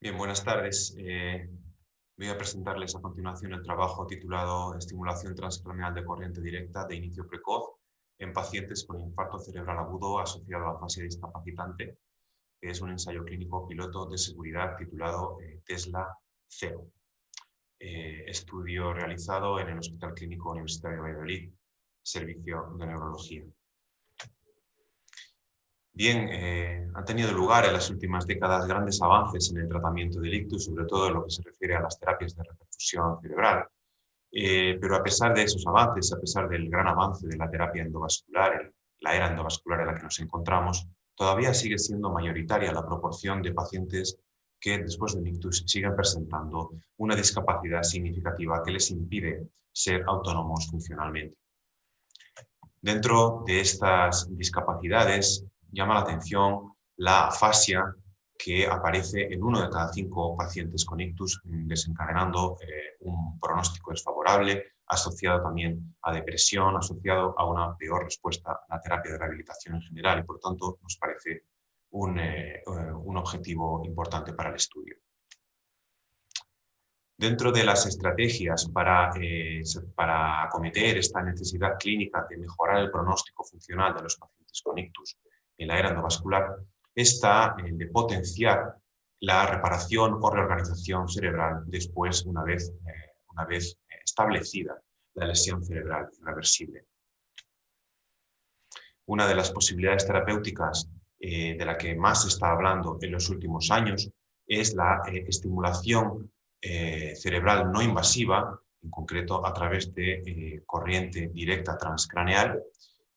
Bien, buenas tardes. Voy a presentarles a continuación el trabajo titulado Estimulación transcraneal de corriente directa de inicio precoz en pacientes con infarto cerebral agudo asociado a afasia discapacitante, que es un ensayo clínico piloto de seguridad titulado Tesla 0. Estudio realizado en el Hospital Clínico Universitario de Valladolid, Servicio de Neurología. Bien, han tenido lugar en las últimas décadas grandes avances en el tratamiento del ictus, sobre todo en lo que se refiere a las terapias de reperfusión cerebral. Pero a pesar de esos avances, a pesar del gran avance de la terapia endovascular, la era endovascular en la que nos encontramos, todavía sigue siendo mayoritaria la proporción de pacientes que después del ictus siguen presentando una discapacidad significativa que les impide ser autónomos funcionalmente. Dentro de estas discapacidades llama la atención la afasia que aparece en 1 de cada 5 pacientes con ictus, desencadenando un pronóstico desfavorable, asociado también a depresión, asociado a una peor respuesta a la terapia de rehabilitación en general, y por tanto nos parece un objetivo importante para el estudio. Dentro de las estrategias para acometer esta necesidad clínica de mejorar el pronóstico funcional de los pacientes con ictus en la era endovascular está de potenciar la reparación o reorganización cerebral después, una vez establecida la lesión cerebral irreversible. Una de las posibilidades terapéuticas de la que más se está hablando en los últimos años es la estimulación cerebral no invasiva, en concreto a través de corriente directa transcraneal,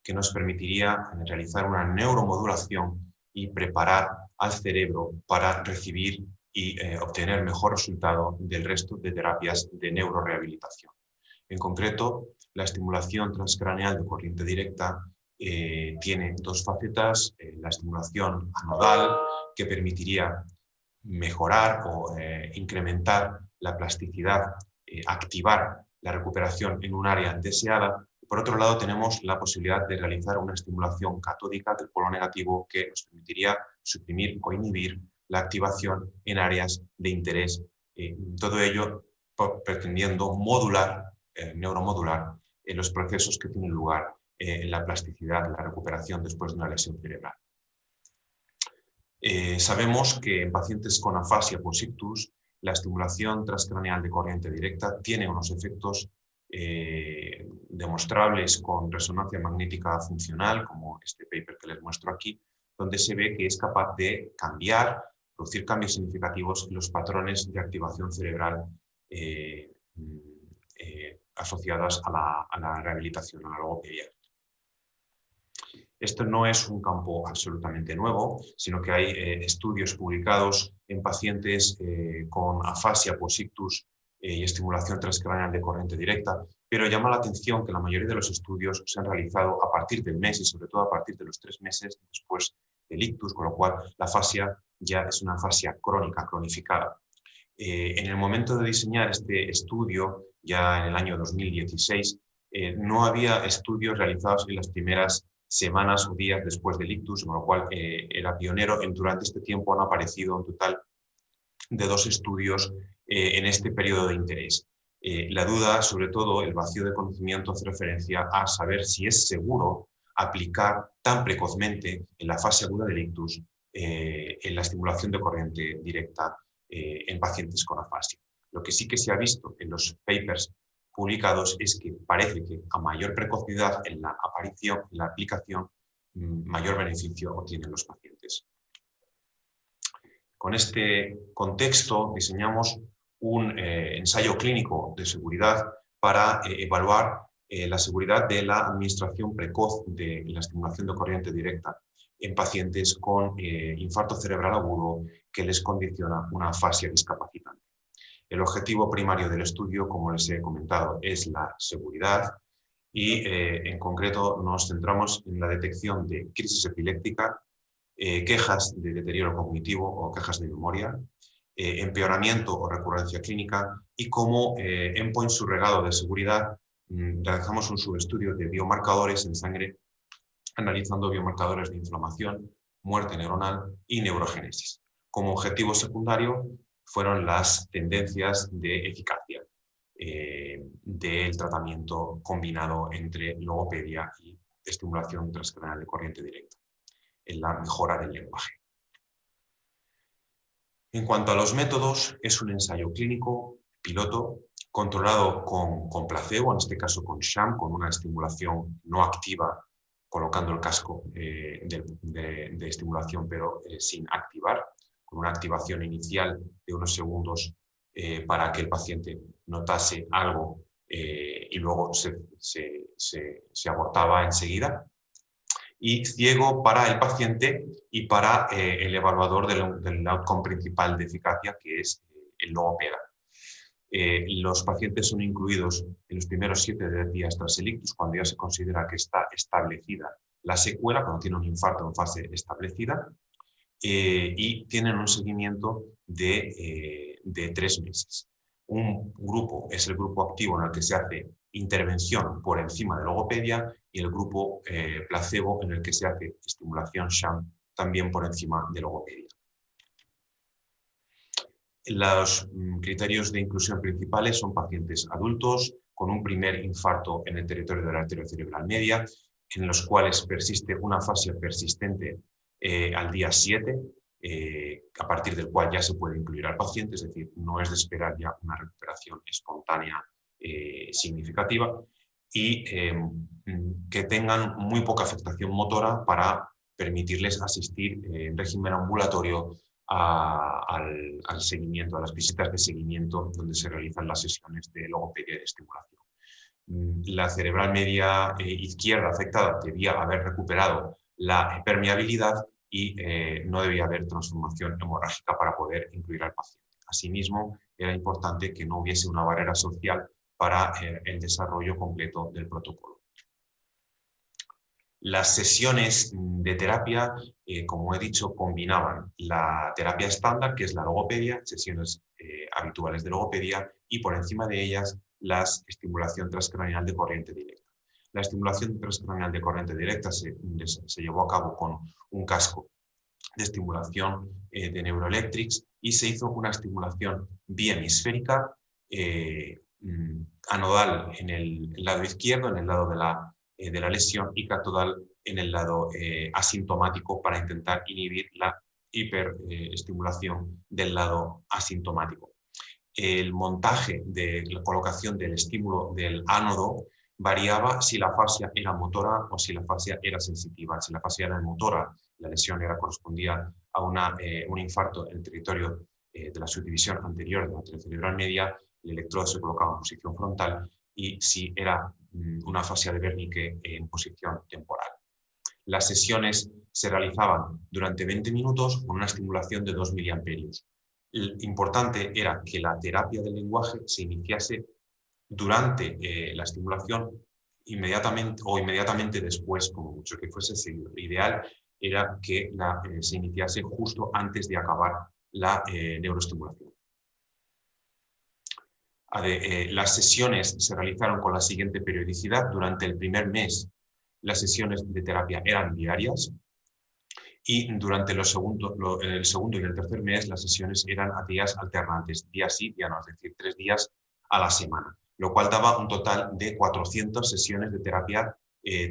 que nos permitiría realizar una neuromodulación y preparar al cerebro para recibir y obtener mejor resultado del resto de terapias de neurorehabilitación. En concreto, la estimulación transcraneal de corriente directa tiene dos facetas: la estimulación anodal, que permitiría mejorar o incrementar la plasticidad, activar la recuperación en un área deseada. Por otro lado, tenemos la posibilidad de realizar una estimulación catódica del polo negativo que nos permitiría suprimir o inhibir la activación en áreas de interés. Todo ello pretendiendo modular, neuromodular, los procesos que tienen lugar en la plasticidad, la recuperación después de una lesión cerebral. Sabemos que en pacientes con afasia post-ictus la estimulación transcraneal de corriente directa tiene unos efectos demostrables con resonancia magnética funcional, como este paper que les muestro aquí, donde se ve que es capaz de producir cambios significativos en los patrones de activación cerebral asociadas a la rehabilitación, a la logopedia. Esto no es un campo absolutamente nuevo, sino que hay estudios publicados en pacientes con afasia post-ictus y estimulación transcraneal de corriente directa, pero llama la atención que la mayoría de los estudios se han realizado a partir del mes y sobre todo a partir de los 3 meses después del ictus, con lo cual la afasia ya es una afasia crónica, cronificada. En el momento de diseñar este estudio, ya en el año 2016, no había estudios realizados en las primeras semanas o días después del ictus, con lo cual era pionero. Durante este tiempo han aparecido un total de 2 estudios en este periodo de interés. La duda, sobre todo el vacío de conocimiento, hace referencia a saber si es seguro aplicar tan precozmente en la fase aguda del ictus en la estimulación de corriente directa en pacientes con afasia. Lo que sí que se ha visto en los papers publicados es que parece que a mayor precocidad en la aparición, en la aplicación, mayor beneficio obtienen los pacientes. Con este contexto diseñamos un ensayo clínico de seguridad para evaluar la seguridad de la administración precoz de la estimulación de corriente directa en pacientes con infarto cerebral agudo que les condiciona una afasia discapacitante. El objetivo primario del estudio, como les he comentado, es la seguridad y en concreto nos centramos en la detección de crisis epiléptica, quejas de deterioro cognitivo o quejas de memoria, empeoramiento o recurrencia clínica, y como endpoint surrogado de seguridad realizamos un subestudio de biomarcadores en sangre analizando biomarcadores de inflamación, muerte neuronal y neurogénesis. Como objetivo secundario fueron las tendencias de eficacia del tratamiento combinado entre logopedia y estimulación transcranial de corriente directa, en la mejora del lenguaje. En cuanto a los métodos, es un ensayo clínico piloto controlado con placebo, en este caso con sham, con una estimulación no activa, colocando el casco de estimulación, pero sin activar, con una activación inicial de unos segundos para que el paciente notase algo y luego se abortaba enseguida. Y ciego para el paciente y para el evaluador del outcome principal de eficacia, que es el logopeda. Los pacientes son incluidos en los primeros 7 días tras el ictus, cuando ya se considera que está establecida la secuela, cuando tiene un infarto en fase establecida, y tienen un seguimiento de 3 meses. Un grupo es el grupo activo en el que se hace intervención por encima de logopedia y el grupo placebo en el que se hace estimulación sham también por encima de logopedia. Los criterios de inclusión principales son pacientes adultos con un primer infarto en el territorio de la arteria cerebral media, en los cuales persiste una afasia persistente al día 7, a partir del cual ya se puede incluir al paciente, es decir, no es de esperar ya una recuperación espontánea significativa, y que tengan muy poca afectación motora para permitirles asistir en régimen ambulatorio al seguimiento, a las visitas de seguimiento donde se realizan las sesiones de logopedia y de estimulación. La cerebral media izquierda afectada debía haber recuperado la permeabilidad y no debía haber transformación hemorrágica para poder incluir al paciente. Asimismo, era importante que no hubiese una barrera social para el desarrollo completo del protocolo. Las sesiones de terapia, como he dicho, combinaban la terapia estándar, que es la logopedia, sesiones habituales de logopedia, y por encima de ellas la estimulación transcranial de corriente directa. La estimulación transcranial de corriente directa se llevó a cabo con un casco de estimulación de Neuroelectrics y se hizo una estimulación bihemisférica anodal en el lado izquierdo, en el lado de la lesión, y catodal en el lado asintomático para intentar inhibir la hiperestimulación del lado asintomático. El montaje de la colocación del estímulo del ánodo variaba si la fascia era motora o si la fascia era sensitiva. Si la fascia era motora, la lesión correspondía a un infarto en el territorio de la subdivisión anterior de la arteria cerebral media, el electrodo se colocaba en posición frontal, y si era una fascia de Wernicke en posición temporal. Las sesiones se realizaban durante 20 minutos con una estimulación de 2 miliamperios. Lo importante era que la terapia del lenguaje se iniciase durante la estimulación inmediatamente después, como mucho que fuese seguido. Lo ideal era que se iniciase justo antes de acabar la neuroestimulación. Las sesiones se realizaron con la siguiente periodicidad. Durante el primer mes, las sesiones de terapia eran diarias, y durante el segundo y el tercer mes las sesiones eran a días alternantes, día sí, día no, es decir, 3 días a la semana, lo cual daba un total de 400 sesiones de terapia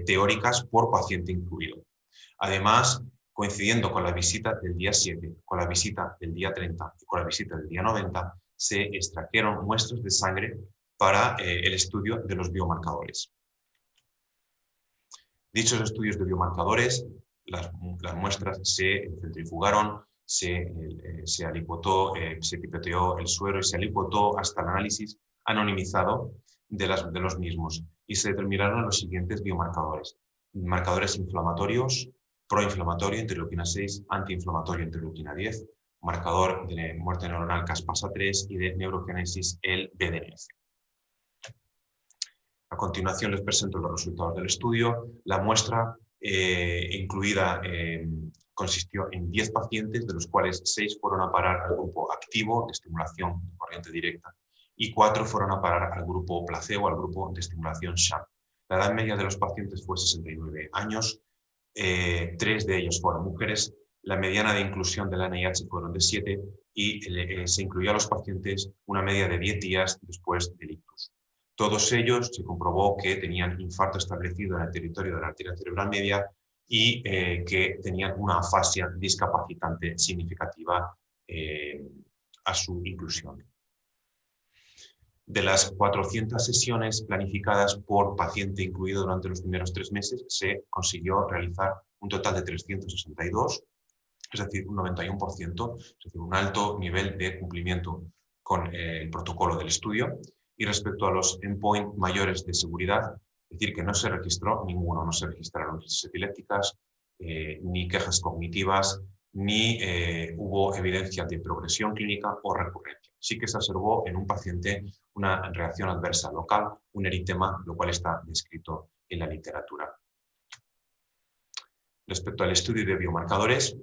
teóricas por paciente incluido. Además, coincidiendo con la visita del día 7, con la visita del día 30 y con la visita del día 90, se extrajeron muestras de sangre para el estudio de los biomarcadores. Dichos estudios de biomarcadores, las muestras se centrifugaron, se alipotó, se pipeteó el suero y se alipotó hasta el análisis anonimizado de los mismos, y se determinaron los siguientes biomarcadores: marcadores inflamatorios, proinflamatorio, interleuquina 6, antiinflamatorio, interleuquina 10, marcador de muerte neuronal caspasa-3 y de neurogénesis, el BDNF. A continuación les presento los resultados del estudio. La muestra incluida consistió en 10 pacientes, de los cuales 6 fueron a parar al grupo activo de estimulación de corriente directa y 4 fueron a parar al grupo placebo, al grupo de estimulación sham. La edad media de los pacientes fue 69 años, 3 de ellos fueron mujeres, la mediana de inclusión de la NIH fueron de 7 y se incluyó a los pacientes una media de 10 días después del ictus. Todos ellos se comprobó que tenían infarto establecido en el territorio de la arteria cerebral media y que tenían una afasia discapacitante significativa a su inclusión. De las 400 sesiones planificadas por paciente incluido durante los primeros 3 meses, se consiguió realizar un total de 362, es decir, un 91%, es decir, un alto nivel de cumplimiento con el protocolo del estudio. Y respecto a los endpoints mayores de seguridad, es decir, que no se registró ninguno, no se registraron crisis epilépticas, ni quejas cognitivas, ni hubo evidencia de progresión clínica o recurrencia. Sí que se observó en un paciente una reacción adversa local, un eritema, lo cual está descrito en la literatura. Respecto al estudio de biomarcadores,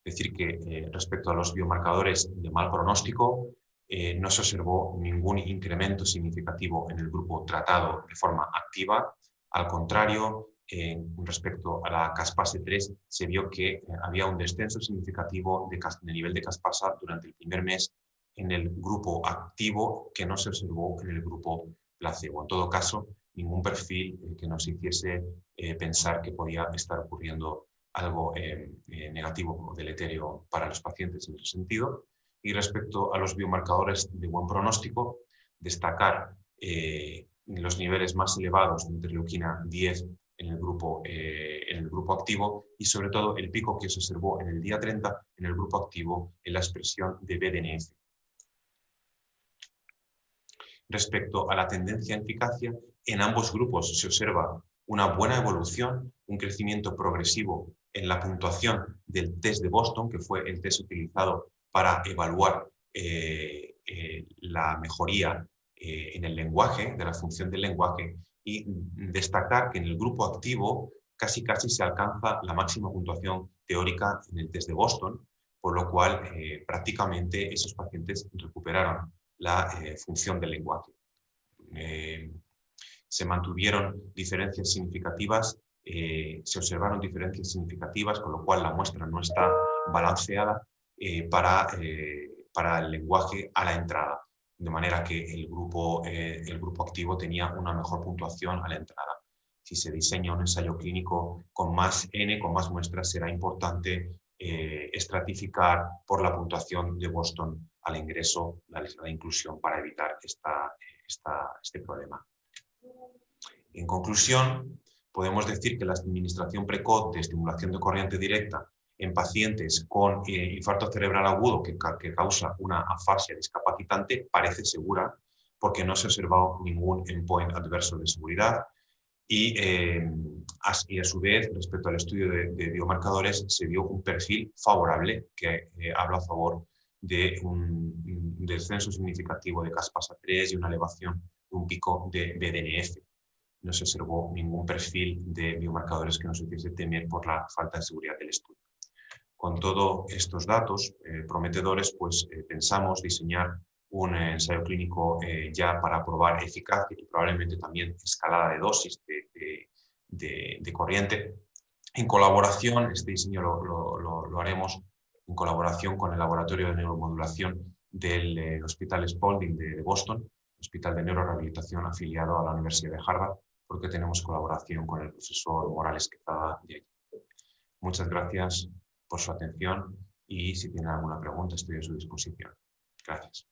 decir que respecto a los biomarcadores de mal pronóstico, no se observó ningún incremento significativo en el grupo tratado de forma activa. Al contrario, respecto a la caspase 3, se vio que había un descenso significativo de nivel de caspasa durante el primer mes en el grupo activo que no se observó en el grupo placebo. En todo caso, ningún perfil que nos hiciese pensar que podía estar ocurriendo algo negativo o deleterio para los pacientes en ese sentido. Y respecto a los biomarcadores de buen pronóstico, destacar los niveles más elevados de interleuquina 10 en el grupo activo y sobre todo el pico que se observó en el día 30 en el grupo activo en la expresión de BDNF. Respecto a la tendencia en eficacia, en ambos grupos se observa una buena evolución, un crecimiento progresivo en la puntuación del test de Boston, que fue el test utilizado para evaluar la mejoría en el lenguaje, de la función del lenguaje, y destacar que en el grupo activo casi se alcanza la máxima puntuación teórica en el test de Boston, por lo cual prácticamente esos pacientes recuperaron la función del lenguaje. Se mantuvieron diferencias significativas, se observaron diferencias significativas, con lo cual la muestra no está balanceada para el lenguaje a la entrada, de manera que el grupo activo tenía una mejor puntuación a la entrada. Si se diseña un ensayo clínico con más N, con más muestras, será importante estratificar por la puntuación de Boston al ingreso, la inclusión, para evitar este problema. En conclusión, podemos decir que la administración precoz de estimulación de corriente directa en pacientes con infarto cerebral agudo que causa una afasia discapacitante parece segura porque no se ha observado ningún endpoint adverso de seguridad y a su vez, respecto al estudio de biomarcadores, se vio un perfil favorable que habla a favor de un descenso significativo de caspasa 3 y una elevación de un pico de BDNF. No se observó ningún perfil de biomarcadores que nos hiciese temer por la falta de seguridad del estudio. Con todos estos datos prometedores, pues pensamos diseñar un ensayo clínico ya para probar eficacia y probablemente también escalada de dosis de corriente. En colaboración, este diseño lo haremos en colaboración con el Laboratorio de Neuromodulación del Hospital Spaulding de Boston, Hospital de Neurorehabilitación afiliado a la Universidad de Harvard, porque tenemos colaboración con el profesor Morales Quezada de allí. Muchas gracias por su atención y si tienen alguna pregunta estoy a su disposición. Gracias.